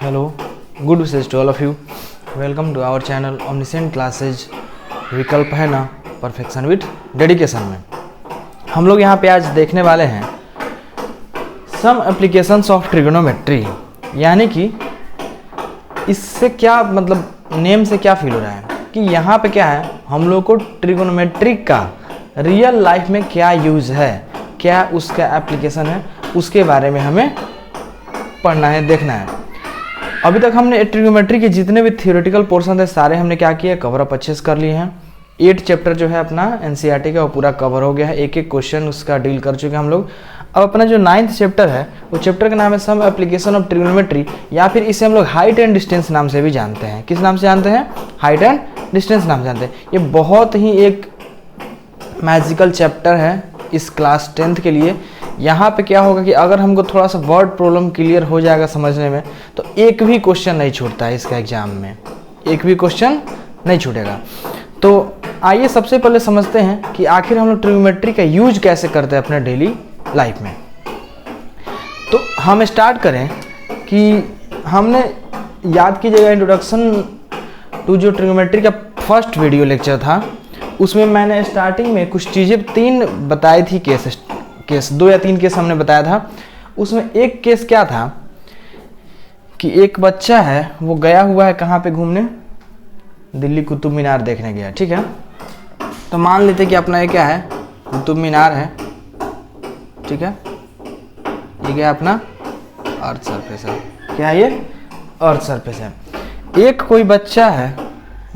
Hello, good wishes to all of you. Welcome to our channel Omniscient Classes. विकल्प है ना perfection with dedication में हम लोग यहाँ पे आज देखने वाले हैं सम एप्लीकेशंस ऑफ ट्रिगोनोमेट्री, यानी कि इससे क्या मतलब नेम से क्या फील हो रहा है कि यहाँ पे क्या है, हम लोग को ट्रिगोनोमेट्री का रियल लाइफ में क्या यूज़ है, क्या उसका एप्लीकेशन है, उसके बारे में हमें पढ़ना है, देखना है। अभी तक हमने ट्रिगोनोमेट्री के जितने भी थियोरेटिकल पोर्शन थे सारे हमने क्या किया, कवर अप अच्छे से कर लिए हैं। 8 चैप्टर जो है अपना एनसीईआरटी का वो पूरा कवर हो गया है, एक एक क्वेश्चन उसका डील कर चुके हैं हम लोग। अब अपना जो 9th चैप्टर है वो चैप्टर का नाम है सम एप्लीकेशन ऑफ ट्रिगोनोमेट्री, या फिर इसे हम लोग हाइट एंड डिस्टेंस नाम से भी जानते हैं। किस नाम से जानते हैं? हाइट एंड डिस्टेंस नाम से जानते हैं। ये बहुत ही एक मैजिकल चैप्टर है इस क्लास 10th के लिए। यहाँ पे क्या होगा कि अगर हमको थोड़ा सा वर्ड प्रॉब्लम क्लियर हो जाएगा समझने में तो एक भी क्वेश्चन नहीं छूटता है इसका एग्जाम में, एक भी क्वेश्चन नहीं छूटेगा। तो आइए सबसे पहले समझते हैं कि आखिर हम लोग ट्रिगोनोमेट्री का यूज कैसे करते हैं अपने डेली लाइफ में। तो हम स्टार्ट करें कि हमने याद कीजिएगा इंट्रोडक्शन टू जो ट्रिगोनोमेट्री का फर्स्ट वीडियो लेक्चर था उसमें मैंने स्टार्टिंग में कुछ चीज़ें 3 बताई थी, केस 2 या 3 केस हमने बताया था। उसमें एक केस क्या था कि एक बच्चा है वो गया हुआ है कहाँ पे घूमने, दिल्ली कुतुब मीनार देखने गया, ठीक है। तो मान लेते कि अपना ये क्या है, कुतुब मीनार है, ठीक है। ये क्या अपना अर्थ सरफेस है, क्या है ये? अर्थ सरफेस है। एक कोई बच्चा है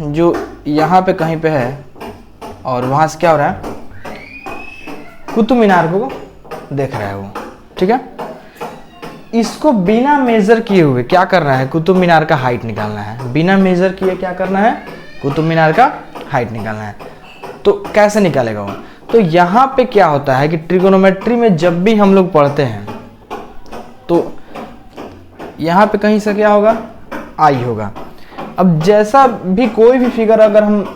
जो यहाँ पे कहीं पे है और वहाँ से क्या हो रहा है, कुतुब मीनार को देख रहा है वो, ठीक है। इसको बिना मेजर किए हुए क्या करना है, कुतुब मीनार का हाइट निकालना है। बिना मेजर किए क्या करना है, कुतुब मीनार का हाइट निकालना है। तो कैसे निकालेगा वो? तो यहाँ पे क्या होता है कि ट्रिगोनोमेट्री में जब भी हम लोग पढ़ते हैं तो यहाँ पे कहीं से क्या होगा, आई होगा। अब जैसा भी कोई भी फिगर, अगर हम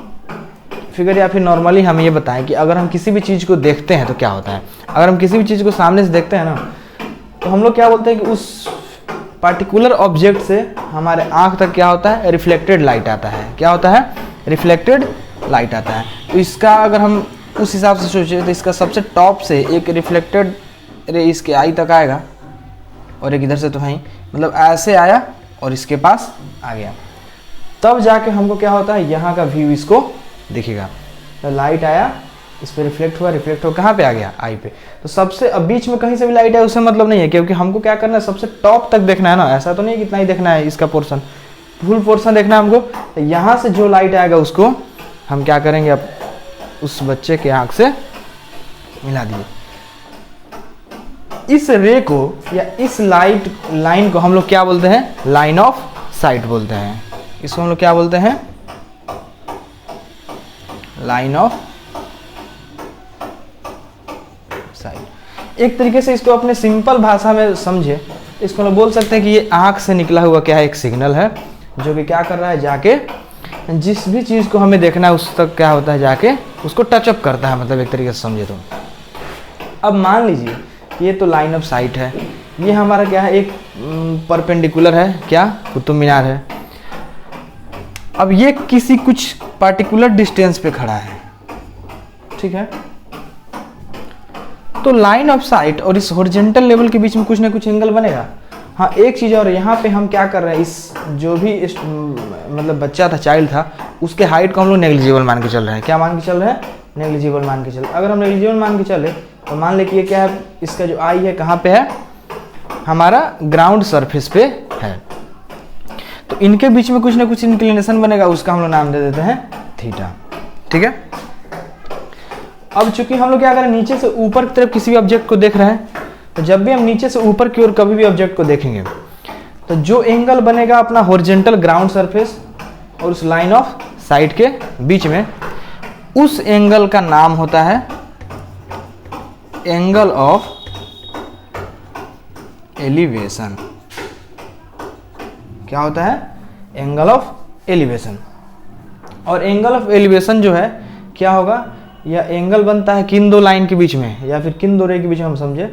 फिगर या फिर नॉर्मली हम ये बताएं कि अगर हम किसी भी चीज़ को देखते हैं तो क्या होता है, अगर हम किसी भी चीज़ को सामने से देखते हैं ना तो हम लोग क्या बोलते हैं कि उस पार्टिकुलर ऑब्जेक्ट से हमारे आँख तक क्या होता है, रिफ्लेक्टेड लाइट आता है। क्या होता है? रिफ्लेक्टेड लाइट आता है। तो इसका अगर हम उस हिसाब से सोचें तो इसका सबसे टॉप से एक रिफ्लेक्टेड रे इसके आई तक आएगा और एक इधर से तो वहीं मतलब ऐसे आया और इसके पास आ गया, तब जाके हमको क्या होता है, यहाँ का व्यू इसको दिखेगा। तो लाइट आया, इस पर रिफ्लेक्ट हो कहाँ पे आ गया, आई पे। तो सबसे अब बीच में कहीं से भी लाइट है उससे मतलब नहीं है, क्योंकि हमको क्या करना है, सबसे टॉप तक देखना है ना। ऐसा तो नहीं कितना ही देखना है, इसका पोर्शन फुल पोर्शन देखना है हमको। तो यहाँ से जो लाइट आएगा उसको हम क्या करेंगे, अब उस बच्चे के आँख से मिला दिए। इस रे को या इस लाइट लाइन को हम लोग क्या बोलते हैं, लाइन ऑफ साइट बोलते हैं। इसको हम लोग क्या बोलते हैं, लाइन ऑफ साइट। एक तरीके से इसको अपने सिंपल भाषा में समझे, इसको हम बोल सकते हैं कि ये आँख से निकला हुआ क्या है, एक सिग्नल है जो कि क्या कर रहा है, जाके जिस भी चीज़ को हमें देखना है उस तक क्या होता है, जाके उसको टचअप करता है, मतलब एक तरीके से समझे तो। अब मान लीजिए ये तो लाइन ऑफ साइट है, ये हमारा क्या है, एक परपेंडिकुलर है, क्या, कुतुब मीनार है। अब ये किसी कुछ पार्टिकुलर डिस्टेंस पे खड़ा है, ठीक है। तो लाइन ऑफ साइट और इस हॉरिजॉन्टल लेवल के बीच में कुछ ना कुछ एंगल बनेगा। हाँ, एक चीज़ और, यहाँ पे हम क्या कर रहे हैं, इस जो भी इस मतलब बच्चा था, चाइल्ड था, उसके हाइट को हम लोग नेग्लिजिबल मान के चल रहे हैं। क्या मान के चल रहे हैं? नेग्लिजिबल मान के चल। अगर हम नेग्लिजिबल मान के चले तो मान ले कि ये क्या है, इसका जो आई है कहाँ पे है, हमारा ग्राउंड सरफेस पे है। तो इनके बीच में कुछ ना कुछ इंक्लिनेशन बनेगा, उसका हम लोग नाम दे देते हैं थीटा, ठीक है। अब चूंकि हम लोग क्या करें, नीचे से ऊपर की तरफ किसी भी ऑब्जेक्ट को देख रहे हैं, तो जब भी हम नीचे से ऊपर की ओर कभी भी ऑब्जेक्ट को देखेंगे तो जो एंगल बनेगा अपना हॉरिजॉन्टल ग्राउंड सरफेस और उस लाइन ऑफ साइट के बीच में, उस एंगल का नाम होता है एंगल ऑफ एलिवेशन। क्या होता है? Angle of elevation. और एंगल ऑफ एलिवेशन जो है क्या होगा, या एंगल बनता है किन दो लाइन के बीच में या फिर किन दो रे के बीच में, हम समझे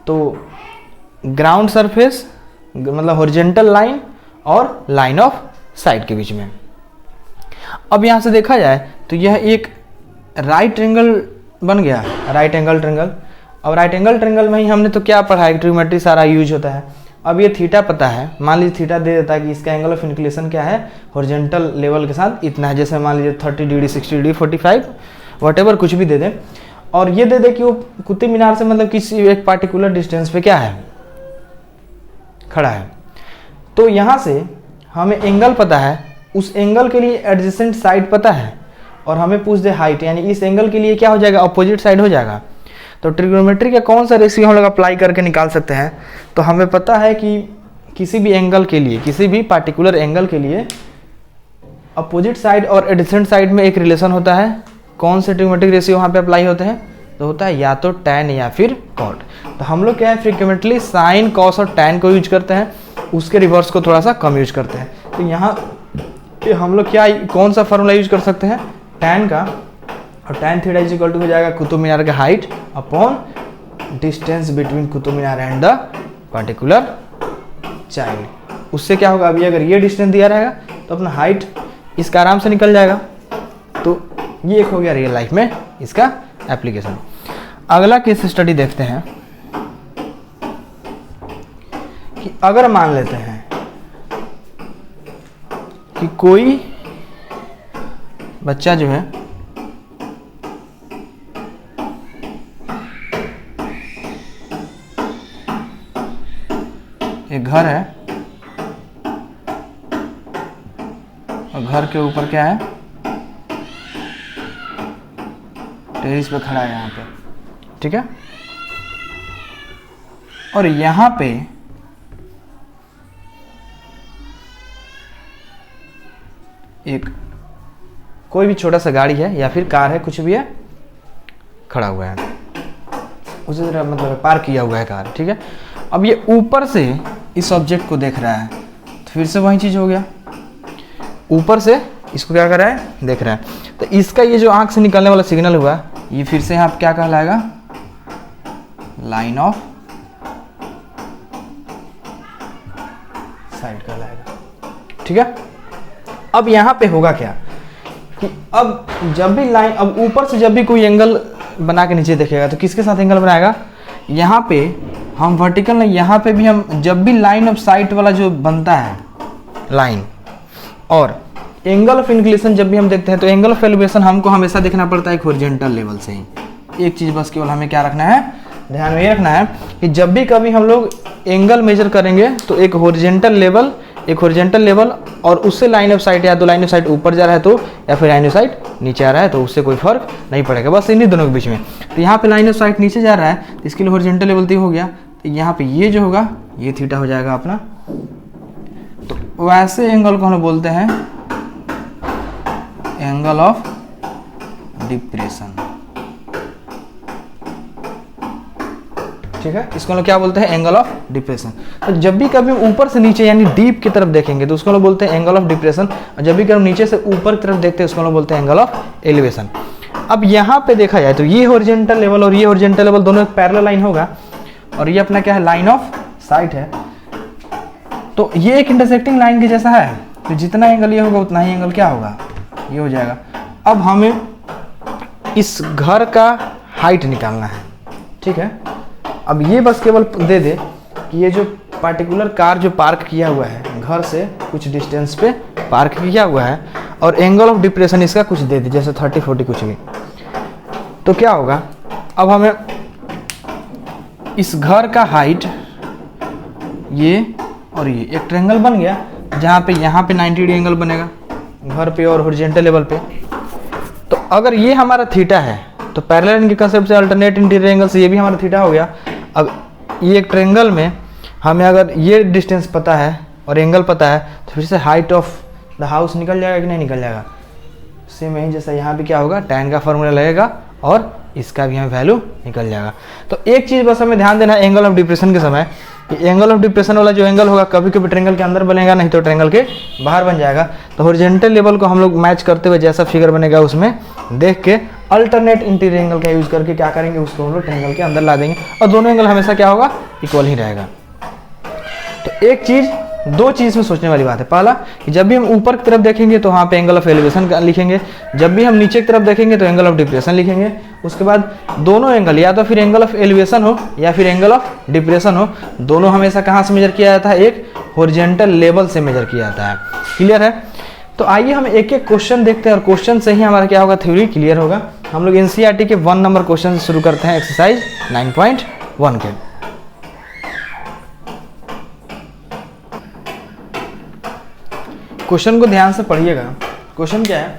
तो ग्राउंड सरफेस मतलब हॉरिजॉन्टल लाइन और लाइन ऑफ साइट के बीच में। अब यहाँ से देखा जाए तो यह एक राइट एंगल बन गया, राइट एंगल ट्रेंगल। अब राइट एंगल ट्रेंगल में ही हमने तो क्या पढ़ा है, ट्रिग्नोमेट्री सारा यूज होता है। अब ये थीटा पता है, मान लीजिए थीटा दे देता है कि इसका एंगल ऑफ इंक्लिनेशन क्या है हॉरिजॉन्टल लेवल के साथ इतना है, जैसे मान लीजिए 30 डिग्री 60 डिग्री 45 व्हाटएवर कुछ भी दे दे, और ये दे दे कि वो कुतुब मीनार से मतलब किसी एक पार्टिकुलर डिस्टेंस पे क्या है, खड़ा है। तो यहाँ से हमें एंगल पता है, उस एंगल के लिए एडजेसेंट साइड पता है, और हमें पूछ दे हाइट, यानी इस एंगल के लिए क्या हो जाएगा, अपोजिट साइड हो जाएगा। तो ट्रिग्नोमेट्री का कौन सा रेशियो हम लोग अप्लाई करके निकाल सकते हैं, तो हमें पता है कि किसी भी एंगल के लिए, किसी भी पार्टिकुलर एंगल के लिए अपोजिट साइड और एडजेसेंट साइड में एक रिलेशन होता है। कौन से ट्रिग्नोमेट्रिक रेशियो वहाँ पे अप्लाई होते हैं, तो होता है या तो टैन या फिर कॉट। तो हम लोग क्या है फ्रीक्वेंटली साइन कॉस और टैन को यूज करते हैं, उसके रिवर्स को थोड़ा सा कम यूज करते हैं। तो यहाँ पे हम लोग क्या कौन सा फॉर्मूला यूज कर सकते हैं, टैन का, और tan theta is equal to हो जाएगा कुतुब मीनार का height upon distance between Qutub Minar and the particular child. उससे क्या होगा, अभी अगर ये डिस्टेंस दिया रहेगा तो अपना हाइट इसका आराम से निकल जाएगा। तो ये एक हो गया रियल लाइफ में इसका एप्लीकेशन। अगला केस स्टडी देखते हैं कि अगर मान लेते हैं कि कोई बच्चा जो है एक घर है और घर के ऊपर क्या है, टेरिस पे खड़ा है यहाँ पे, ठीक है। और यहाँ पे एक कोई भी छोटा सा गाड़ी है या फिर कार है, कुछ भी है, खड़ा हुआ है, उसी तरह मतलब पार्क किया हुआ है कार, ठीक है। अब ये ऊपर से इस ऑब्जेक्ट को देख रहा है, तो फिर से वही चीज हो गया, ऊपर से इसको क्या कर रहा है, देख रहा है। तो इसका ये जो आंख से निकलने वाला सिग्नल हुआ, ये फिर से यहाँ पे क्या कहलाएगा, लाइन ऑफ साइड कहलाएगा, ठीक है। अब यहाँ पे होगा क्या कि अब जब भी लाइन, अब ऊपर से जब भी कोई एंगल बना के नीचे देखेगा तो किसके साथ एंगल बनाएगा, यहाँ पे हम वर्टिकल नहीं, यहाँ पे भी हम जब भी लाइन ऑफ साइट वाला जो बनता है लाइन, और एंगल ऑफ इंक्लिनेशन जब भी हम देखते हैं तो एंगल ऑफ एलिवेशन हमको हमेशा देखना पड़ता है एक हॉरिजॉन्टल लेवल से ही। एक चीज़ बस केवल हमें क्या रखना है, ध्यान में ये रखना है कि जब भी कभी हम लोग एंगल मेजर करेंगे तो एक हॉरिजॉन्टल लेवल और उससे लाइन ऑफ साइट, या तो लाइन ऑफ साइट ऊपर जा रहा है तो, या फिर लाइन ऑफ साइट नीचे आ रहा है तो उससे कोई फर्क नहीं पड़ेगा, बस इन्हीं दोनों के बीच में। तो यहाँ पे लाइन ऑफ साइट नीचे जा रहा है तो इसके लिए हॉरिजॉन्टल लेवल तो हो गया, तो यहाँ पे ये जो होगा ये थीटा हो जाएगा अपना। तो वैसे एंगल को हम बोलते हैं एंगल ऑफ डिप्रेशन, ठीक है। इसको लोग क्या बोलते हैं, एंगल ऑफ डिप्रेशन। तो जब भी कभी ऊपर से नीचे यानी डीप की तरफ देखेंगे तो उसको लोग बोलते हैं एंगल ऑफ डिप्रेशन, और जब भी कभी नीचे से ऊपर की तरफ देखते हैं उसको लोग बोलते हैं एंगल ऑफ एलिवेशन। अब यहाँ पे देखा जाए तो ये हॉरिजॉन्टल लेवल और ये हॉरिजॉन्टल लेवल दोनों एक पैरेलल लाइन होगा, और ये अपना क्या है, लाइन ऑफ साइट है। तो ये एक इंटरसेक्टिंग लाइन के जैसा है, तो जितना एंगल ये होगा उतना ही एंगल क्या होगा, ये हो जाएगा। अब हमें इस घर का हाइट निकालना है, ठीक है। अब ये बस केवल दे दे कि ये जो पार्टिकुलर कार जो पार्क किया हुआ है घर से कुछ डिस्टेंस पे पार्क किया हुआ है, और एंगल ऑफ डिप्रेशन इसका कुछ दे दे, जैसे 30-40 कुछ भी, तो क्या होगा, अब हमें इस घर का हाइट ये और ये एक ट्रायंगल बन गया, जहाँ पे यहाँ पे 90 डिग्री एंगल बनेगा घर पे और हॉरिजॉन्टल लेवल पे। तो अगर ये हमारा थीटा है तो पैरेलल के कंसेप्ट से अल्टरनेट इंटीरियर एंगल से ये भी हमारा थीटा हो गया। अब ये एक ट्रायंगल में हमें अगर ये डिस्टेंस पता है और एंगल पता है तो फिर से हाइट ऑफ द हाउस निकल जाएगा कि नहीं निकल जाएगा, सेम यही जैसा यहाँ भी क्या होगा, टैन का फॉर्मूला लगेगा और इसका भी हमें वैल्यू निकल जाएगा। तो एक चीज़ बस हमें ध्यान देना है एंगल ऑफ डिप्रेशन के समय, कि एंगल ऑफ डिप्रेशन वाला जो एंगल होगा कभी कभी ट्रायंगल के अंदर बनेगा, नहीं तो ट्रायंगल के बाहर बन जाएगा। तो हॉरिजॉन्टल लेवल को हम लोग मैच करते हुए जैसा फिगर बनेगा उसमें देख के अल्टरनेट इंटीरियर एंगल का यूज करके क्या करेंगे, उसको हम लोग ट्रायंगल के अंदर ला देंगे, और दोनों एंगल हमेशा क्या होगा, इक्वल ही रहेगा। तो एक चीज़ दो चीज़ में सोचने वाली बात है। पहला कि जब भी हम ऊपर की तरफ देखेंगे तो वहाँ पे एंगल ऑफ एलिवेशन लिखेंगे, जब भी हम नीचे की तरफ देखेंगे तो एंगल ऑफ डिप्रेशन लिखेंगे। उसके बाद दोनों एंगल या तो फिर एंगल ऑफ एलिवेशन हो या फिर एंगल ऑफ डिप्रेशन हो, दोनों हमेशा कहाँ से मेजर किया जाता है, एक हॉरिजॉन्टल लेवल से मेजर किया जाता है। क्लियर है? तो आइए हम एक एक क्वेश्चन देखते हैं और क्वेश्चन से ही हमारा क्या होगा, थ्योरी क्लियर होगा। हम लोग एनसीईआरटी के 1 नंबर क्वेश्चन से शुरू करते हैं, एक्सरसाइज 9.1 के। क्वेश्चन को ध्यान से पढ़िएगा। क्वेश्चन क्या है,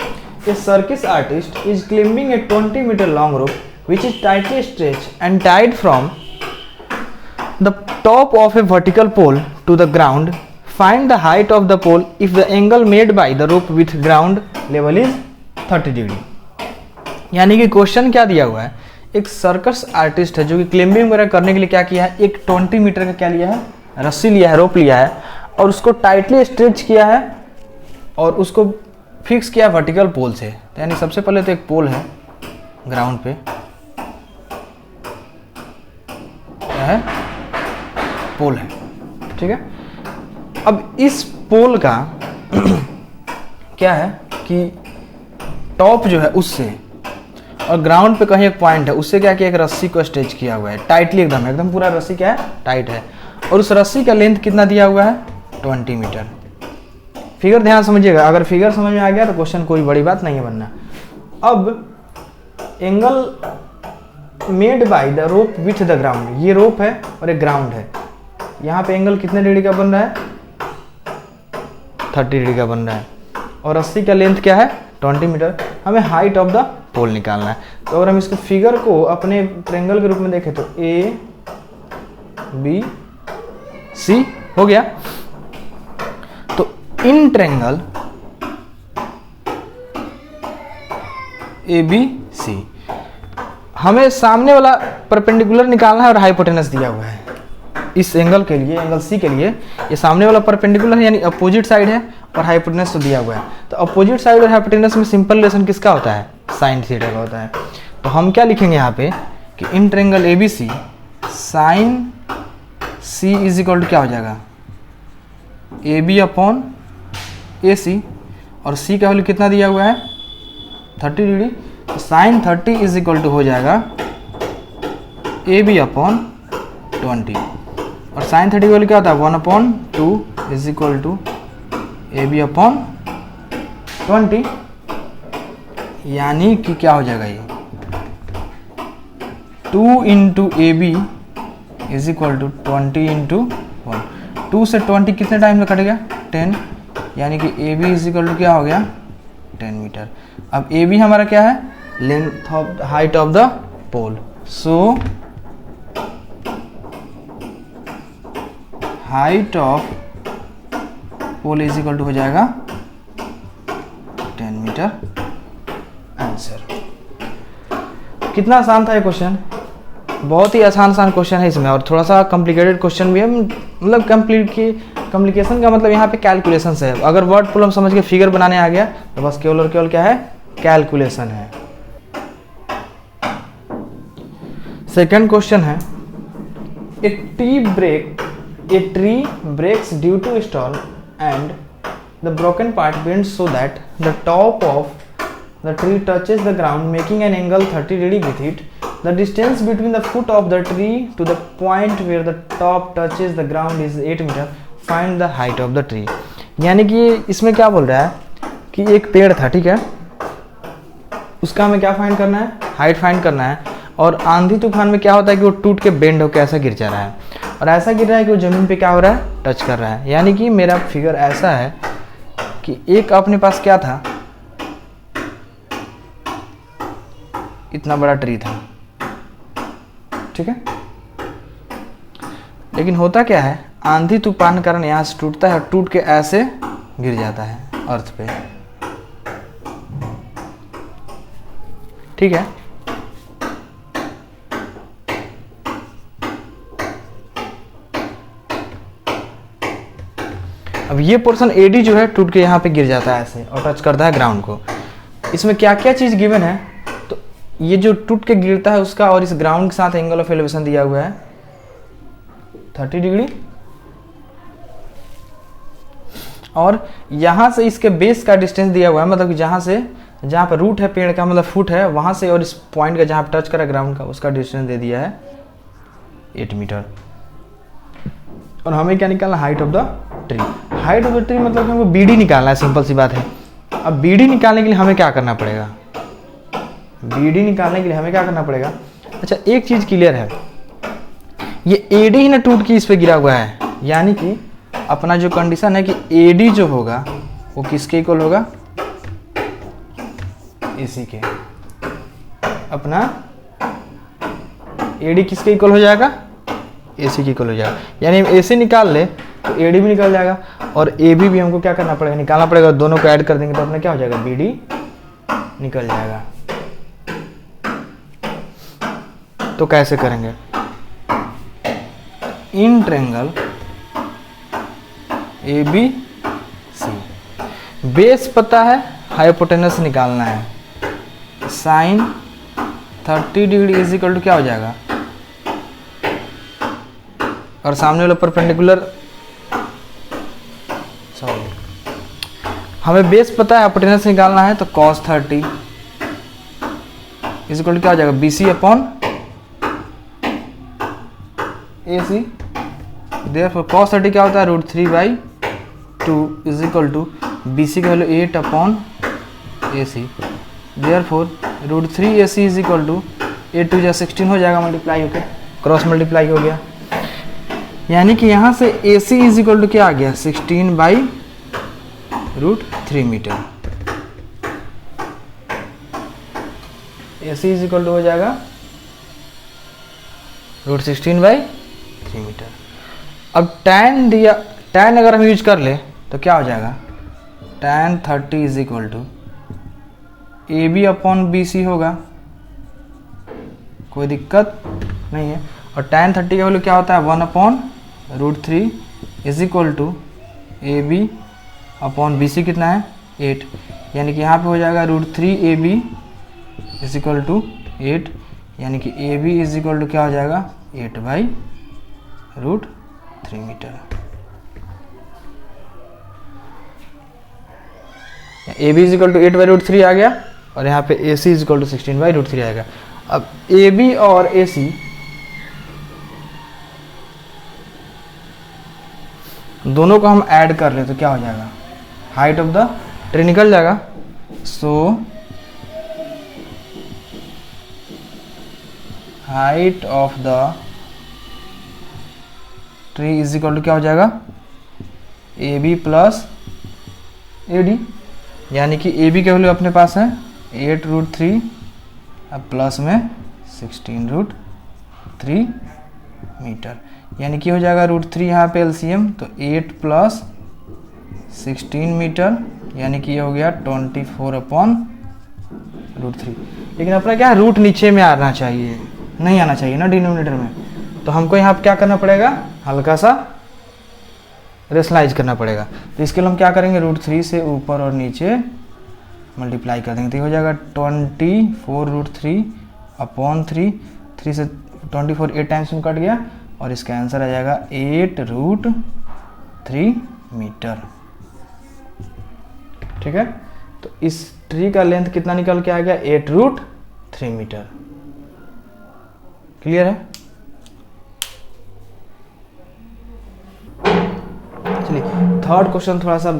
a circus artist is climbing a 20 metre long rope which is tightly stretched and tied from the top of a vertical pole to the ground. Find the height of the pole if the angle made by the rope with ground level is 30 degree. यानी कि question क्या दिया हुआ है, एक circus artist है जो कि क्लाइंबिंग वगैरह करने के लिए क्या किया है, एक 20 मीटर का क्या लिया है, रस्सी लिया है, रोप लिया है और उसको टाइटली स्ट्रेच किया है और उसको फिक्स किया वर्टिकल पोल से। यानी सबसे पहले तो एक पोल है ग्राउंड पे, क्या है, पोल है, ठीक है। अब इस पोल का क्या है कि टॉप जो है उससे और ग्राउंड पे कहीं एक पॉइंट है, उससे क्या किया, एक रस्सी को स्ट्रेच किया हुआ है टाइटली, एकदम एकदम पूरा रस्सी क्या है, टाइट है। और उस रस्सी का लेंथ कितना दिया हुआ है, 20 मीटर। फिगर ध्यान समझिएगा, अगर फिगर समझ में आ गया तो क्वेश्चन कोई बड़ी बात नहीं है बनना। अब angle made by the rope with the ground, ये रोप है और एक ग्राउंड है, यहाँ पे एंगल कितने डिग्री का बन रहा है, 30 डिग्री का बन रहा है और रस्सी का लेंथ क्या है, 20 मीटर। हमें हाइट ऑफ द पोल निकालना है। तो अगर हम इसको फिगर को अपने ट्रायंगल के रूप में देखें तो ए बी सी हो गया। तो इन ट्रायंगल ए बी सी हमें सामने वाला परपेंडिकुलर निकालना है और हाइपोटेनस दिया हुआ है इस एंगल के लिए, एंगल सी के लिए। ये सामने वाला परपेंडिकुलर है यानी अपोजिट साइड है और हाइपोटेनस तो दिया हुआ है। तो अपोजिट साइड और हाइपोटेनस में सिंपल रिलेशन किसका होता है, साइन थीटा का होता है। तो हम क्या लिखेंगे यहाँ पे कि in triangle A B C sine C is equal to क्या हो जाएगा, ए बी अपॉन ए सी, और सी का वैल्यू कितना दिया हुआ है, 30 डिग्री। तो साइन 30 इज इक्वल टू हो जाएगा ए बी अपॉन 20, और साइन 30 का वैल्यू क्या होता है, 1/2 is equal to A B upon 20। यानी कि क्या हो जाएगा, ये 2 into A B is equal to 20 into 1। 2 से 20 कितने टाइम में कट गया, 10, यानी कि A B is equal to क्या हो गया, 10 मीटर। अब ए बी हमारा क्या है, length of height of the pole. So height of pole is equal to हो जाएगा 10 मीटर। आंसर। कितना आसान था ये क्वेश्चन, बहुत ही आसान क्वेश्चन है इसमें, और थोड़ा सा कॉम्प्लिकेटेड क्वेश्चन भी है। मतलब कॉम्प्लिकेशन का मतलब यहाँ पे कैलकुलेशन है। अगर वर्ड प्रॉब्लम समझ के फिगर बनाने आ गया तो बस केवल और केवल क्या है, कैलकुलेशन है। सेकंड क्वेश्चन है, ए tree breaks due to storm and the broken part bends so that the top of the tree touches the ground making an angle 30 degree with it. The distance between the foot of the tree to the point where the top touches the ground is 8 meter. Find the height of the tree. यानी कि इसमें क्या बोल रहा है कि एक पेड़ था, ठीक है, उसका हमें क्या फाइंड करना है, हाइट फाइंड करना है। और आंधी तूफान में क्या होता है कि वो टूट के बेंड होकर ऐसा गिर जा रहा है, और ऐसा गिर रहा है कि वो ज़मीन पे क्या हो रहा है, टच कर रहा है। यानी कि मेरा फिगर ऐसा है कि एक अपने पास क्या था, इतना बड़ा ट्री था, ठीक है, लेकिन होता क्या है, आंधी तूफान के कारण यहाँ से टूटता है और टूट के ऐसे गिर जाता है अर्थ पे, ठीक है। अब ये पोर्शन एडी जो है टूट के यहाँ पे गिर जाता है ऐसे और टच करता है ग्राउंड को। इसमें क्या क्या चीज़ गिवन है, तो ये जो टूट के गिरता है उसका और इस ग्राउंड के साथ एंगल ऑफ एलिवेशन दिया हुआ है 30 डिग्री, और यहाँ से इसके बेस का डिस्टेंस दिया हुआ है, मतलब कि जहाँ पर रूट है पेड़ का, मतलब फुट है, वहाँ से और इस पॉइंट का जहाँ पर टच करा ग्राउंड का, उसका डिस्टेंस दे दिया है 8 मीटर। और हमें क्या निकालना, height of the tree. Height of the tree मतलब हमको बीडी निकालना है, सिंपल सी बात है। अब बीडी निकालने के लिए हमें क्या करना पड़ेगा, बीडी निकालने के लिए हमें क्या करना पड़ेगा। अच्छा, एक चीज़ क्लियर है, ये एडी ही ना टूट के इस पे गिरा हुआ है, यानी कि अपना जो कंडीशन है कि एडी जो होगा वो किसके इक्वल होगा, एसी के। अपना एडी किसके इक्वल हो जाएगा, एसी के इक्वल हो जाएगा। यानी हम एसी निकाल ले तो एडी भी निकल जाएगा, और एबी भी हमको क्या करना पड़ेगा, निकालना पड़ेगा। दोनों को ऐड कर देंगे तो अपना क्या हो जाएगा, बीडी निकल जाएगा। तो कैसे करेंगे, in triangle A B C, base पता है, हाइपोटेनस निकालना है। Sine 30 degree is equal to क्या हो जाएगा, और सामने वाला परपेंडिकुलर, सॉरी हमें बेस पता है, हाइपोटेनस निकालना है, तो cos 30 इज इक्वल टू क्या हो जाएगा, BC upon AC। Therefore cos 30 क्या होता है, √3/2 इज इक्वल टू BC की वैल्यू 8 upon AC। Therefore √3AC is equal to 8 2 16 हो जाएगा, मल्टीप्लाई होकर क्रॉस मल्टीप्लाई हो गया। यानी कि यहाँ से AC इज इक्वल टू क्या आ गया, 16/√3 metre. AC is equal to हो जाएगा √16/3 मीटर। अब tan दिया, tan अगर हम यूज कर ले तो क्या हो जाएगा, tan 30 is equal to AB upon BC होगा, कोई दिक्कत नहीं है। और tan 30 का वैल्यू क्या होता है, 1/√3 is equal to AB upon BC कितना है, 8। यानी कि यहाँ पे हो जाएगा √3AB इज इक्वल टू 8, यानी कि AB इज इक्वल टू क्या हो जाएगा, 8/√3 metre. AB is equal to 8/√3 आ गया, और यहाँ पे AC इज इक्वल टू 16/√3 आएगा। अब AB और AC दोनों को हम ऐड कर ले तो क्या हो जाएगा, हाइट ऑफ द ट्री निकल जाएगा। So height of the tree is equal to क्या हो जाएगा, AB प्लस AD। यानी कि AB की वैल्यू अपने पास है 8√3, अब प्लस में 16√3 मीटर। यानी कि हो जाएगा √3 यहाँ पे LCM, तो 8 प्लस 16 मीटर, यानी कि ये हो गया 24/√3। लेकिन अपना क्या है, रूट नीचे में आना चाहिए, नहीं आना चाहिए ना डिनोमिनेटर में। तो हमको यहाँ पे क्या करना पड़ेगा, हल्का सा रेशनलाइज करना पड़ेगा। तो इसके लिए हम क्या करेंगे, √3 से ऊपर और नीचे मल्टीप्लाई कर देंगे, तो ये हो जाएगा 24√3 अपॉन 3 से 24 8 टाइम्स में कट गया, और इसका आंसर आ जाएगा 8√3 मीटर। ठीक है, तो इस ट्री का लेंथ कितना निकल के आ गया, 8√3 मीटर। क्लियर है। चलिए, थर्ड क्वेश्चन थोड़ा सा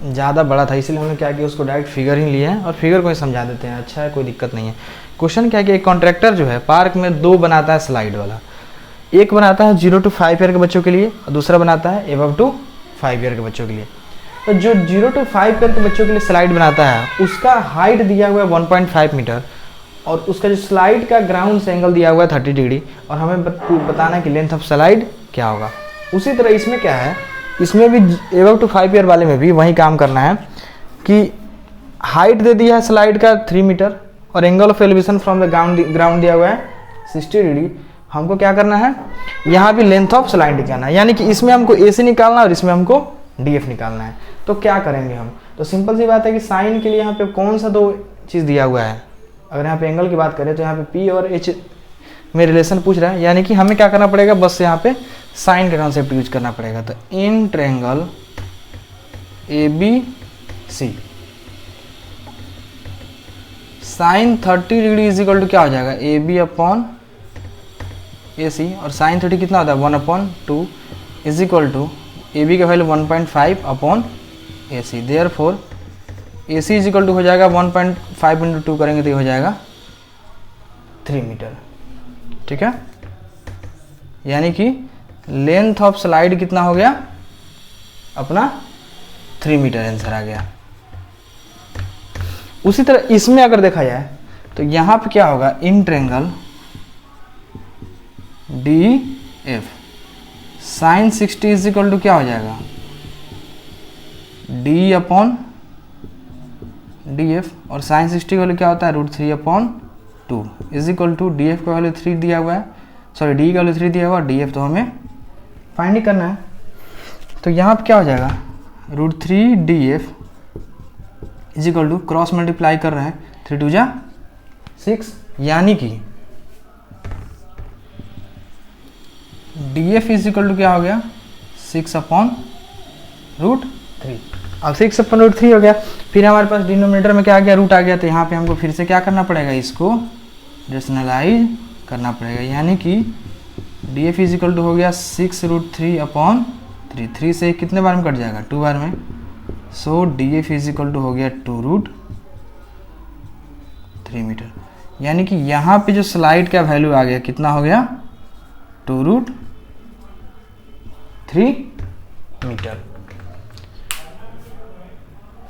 ज़्यादा बड़ा था, इसलिए हमने क्या किया, उसको डायरेक्ट फिगर ही लिए हैं और फिगर को ही समझा देते हैं। अच्छा है, कोई दिक्कत नहीं है। क्वेश्चन क्या है कि एक कॉन्ट्रैक्टर जो है पार्क में 2 बनाता है स्लाइड वाला, एक बनाता है 0 to 5 ईयर के बच्चों के लिए, और दूसरा बनाता है एबव टू 5 ईयर के बच्चों के लिए। तो जो 0 to 5 ईयर के बच्चों के लिए स्लाइड बनाता है, उसका हाइट दिया हुआ है 1.5 मीटर, और उसका जो स्लाइड का ग्राउंड से एंगल दिया हुआ है 30 डिग्री, और हमें बताना है कि लेंथ ऑफ स्लाइड क्या होगा। उसी तरह इसमें क्या है, इसमें भी एबव टू 5 ईयर वाले में भी वही काम करना है कि हाइट दे दिया है स्लाइड का 3 मीटर, और angle of elevation from the ground दिया हुआ है 60 डिग्री। हमको क्या करना है, यहाँ भी लेंथ ऑफ स्लाइड निकालना है, यानी कि इसमें हमको AC निकालना है और इसमें हमको DF निकालना है। तो क्या करेंगे हम, तो सिंपल सी बात है कि साइन के लिए यहाँ पे कौन सा 2 चीज़ दिया हुआ है। अगर यहाँ पे एंगल की बात करें तो यहाँ पे P और H में रिलेशन पूछ रहा है, यानी कि हमें क्या करना पड़ेगा, बस यहाँ पे साइन का कॉन्सेप्ट यूज करना पड़ेगा। तो in triangle A B C, sine 30 degree is equal to क्या हो जाएगा, ए बी अपॉन ए सी, और साइन 30 कितना होता है 1/2 is equal to A B का value 1.5 upon A C. Therefore A C is equal to हो जाएगा 1.5 इंटू 2 करेंगे तो ये हो जाएगा 3 मीटर। ठीक है, यानी कि लेंथ ऑफ स्लाइड कितना हो गया अपना 3 मीटर आंसर आ गया। उसी तरह इसमें अगर देखा जाए तो यहां पे क्या होगा, in triangle D F sine 60 is equal to क्या हो जाएगा, डी अपॉन डी एफ, और साइन 60 का वैल्यू क्या होता है √3/2 is equal to D F का वैल्यू 3 दिया हुआ है, सॉरी डी का वैल्यू 3 दिया हुआ है, डी एफ तो हमें फाइंड ही करना है। तो यहाँ पे क्या हो जाएगा, √3df is equal to cross multiply कर रहे हैं 3 2 जा 6, यानी कि df इज इक्वल टू क्या हो गया 6/√3। अब 6/√3 हो गया, फिर हमारे पास डिनोमिनेटर में क्या आ गया, रूट आ गया, तो यहाँ पे हमको फिर से क्या करना पड़ेगा, इसको रेशनलाइज करना पड़ेगा, यानी कि df इज इक्वल टू हो गया 6√3/3। 3 से कितने बार में कट जाएगा, 2 बार में, सो df इज इक्वल टू हो गया 2√3 मीटर। यानी कि यहाँ पे जो स्लाइड का वैल्यू आ गया कितना हो गया 2√3 मीटर।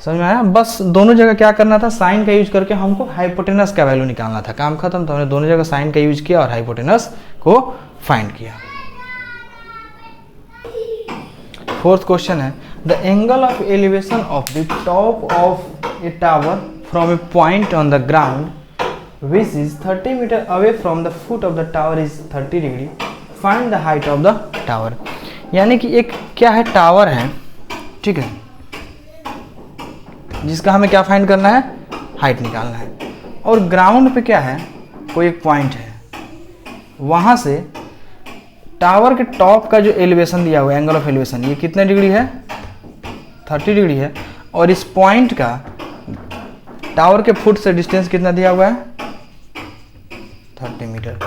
समझ में आया? बस दोनों जगह क्या करना था, साइन का यूज करके हमको हाइपोटेनस का वैल्यू निकालना था, काम खत्म। तो हमने दोनों जगह साइन का यूज किया और हाइपोटेनस को फाइंड किया। फोर्थ क्वेश्चन है, the angle of elevation of the top of a tower from a point on the ground which is 30 metre away from the foot of the tower is 30 degree, find the height of the tower. यानी कि एक क्या है, tower है, ठीक है, जिसका हमें क्या फाइंड करना है, हाइट निकालना है, और ग्राउंड पे क्या है, कोई एक पॉइंट है, वहां से टावर के टॉप का जो एलिवेशन दिया हुआ है, एंगल ऑफ एलिवेशन, ये कितने डिग्री है 30 डिग्री है, और इस पॉइंट का टावर के फुट से डिस्टेंस कितना दिया हुआ है 30 मीटर।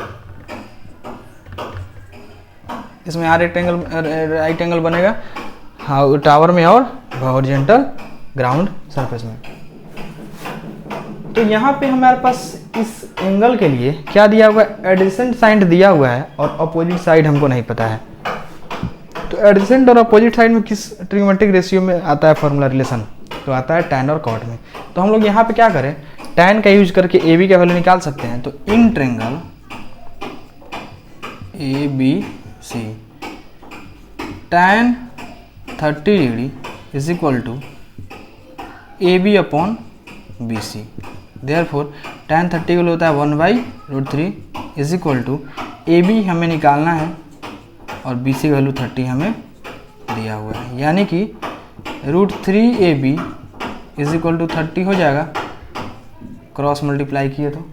इसमें यहाँ राइट एंगल बनेगा, हाँ, टावर में और हॉरिजॉन्टल ग्राउंड सरफेस में। तो यहाँ पे हमारे पास इस एंगल के लिए क्या दिया हुआ है, एडजेसेंट साइड दिया हुआ है और अपोजिट साइड हमको नहीं पता है। तो एडजेसेंट और अपोजिट साइड में किस ट्रिग्नोमेट्रिक रेशियो में आता है फॉर्मूला रिलेशन, तो आता है tan और cot में। तो हम लोग यहाँ पे क्या करें, tan का यूज करके AB का वैल्यू निकाल सकते हैं। तो in triangle ABC tan 30 degree is equal to AB upon BC। Therefore tan 30 का वैल्यू होता है 1/√3 इज इक्वल टू AB हमें निकालना है और BC का वैल्यू 30 हमें दिया हुआ है, यानी कि √3AB इज इक्वल टू 30 हो जाएगा, क्रॉस मल्टीप्लाई किए तो,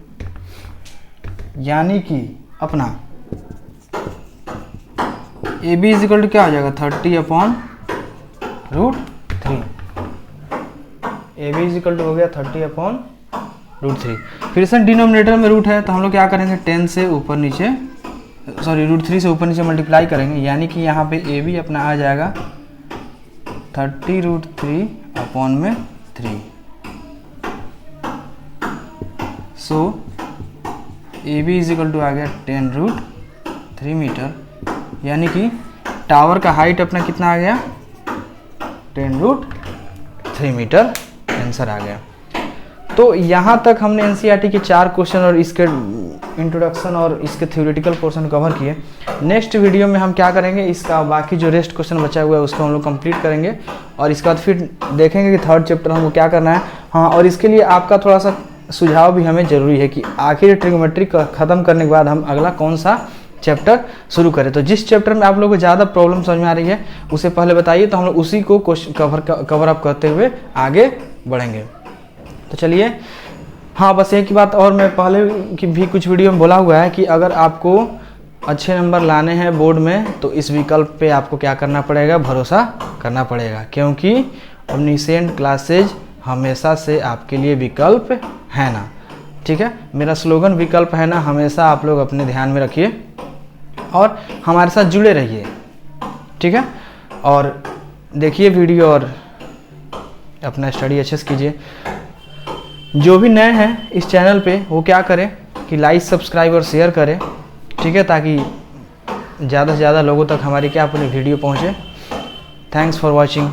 यानी कि अपना AB इज इक्वल टू क्या हो जाएगा 30/√3। AB इज इक्वल टू हो गया 30/√3। फिर से डिनोमिनेटर में रूट है, तो हम लोग क्या करेंगे 10 से ऊपर नीचे, सॉरी √3 से ऊपर नीचे मल्टीप्लाई करेंगे, यानी कि यहाँ पे AB अपना आ जाएगा 30√3/3। सो AB इज इक्वल टू आ गया 10√3 मीटर, यानी कि टावर का हाइट अपना कितना आ गया 10√3 मीटर आंसर आ गया। तो यहाँ तक हमने एनसीईआरटी के 4 क्वेश्चन और इसके इंट्रोडक्शन और इसके थ्योरेटिकल पोर्शन कवर किए। नेक्स्ट वीडियो में हम क्या करेंगे, इसका बाकी जो रेस्ट क्वेश्चन बचा हुआ है उसको हम लोग कंप्लीट करेंगे, और इसके बाद फिर देखेंगे कि 3rd चैप्टर हमको क्या करना है। हाँ, और इसके लिए आपका थोड़ा सा सुझाव भी हमें ज़रूरी है कि आखिर ट्रिग्नोमेट्री ख़त्म करने के बाद हम अगला कौन सा चैप्टर शुरू करें। तो जिस चैप्टर में आप लोगों को ज़्यादा प्रॉब्लम समझ में आ रही है उसे पहले बताइए, तो हम लोग उसी को कवर अप करते हुए आगे बढ़ेंगे। तो चलिए, हाँ, बस एक ही बात और, मैं पहले की भी कुछ वीडियो में बोला हुआ है कि अगर आपको अच्छे नंबर लाने हैं बोर्ड में तो इस विकल्प पे आपको क्या करना पड़ेगा, भरोसा करना पड़ेगा, क्योंकि ओमनिसेंट क्लासेज हमेशा से आपके लिए विकल्प है ना। ठीक है, मेरा स्लोगन विकल्प है ना हमेशा आप लोग अपने ध्यान में रखिए और हमारे साथ जुड़े रहिए। ठीक है, और देखिए वीडियो और अपना स्टडी अच्छे से कीजिए। जो भी नए हैं इस चैनल पे वो क्या करें कि लाइक सब्सक्राइब और शेयर करें। ठीक है, ताकि ज़्यादा से ज़्यादा लोगों तक हमारी क्या अपनी वीडियो पहुँचे। Thanks for watching.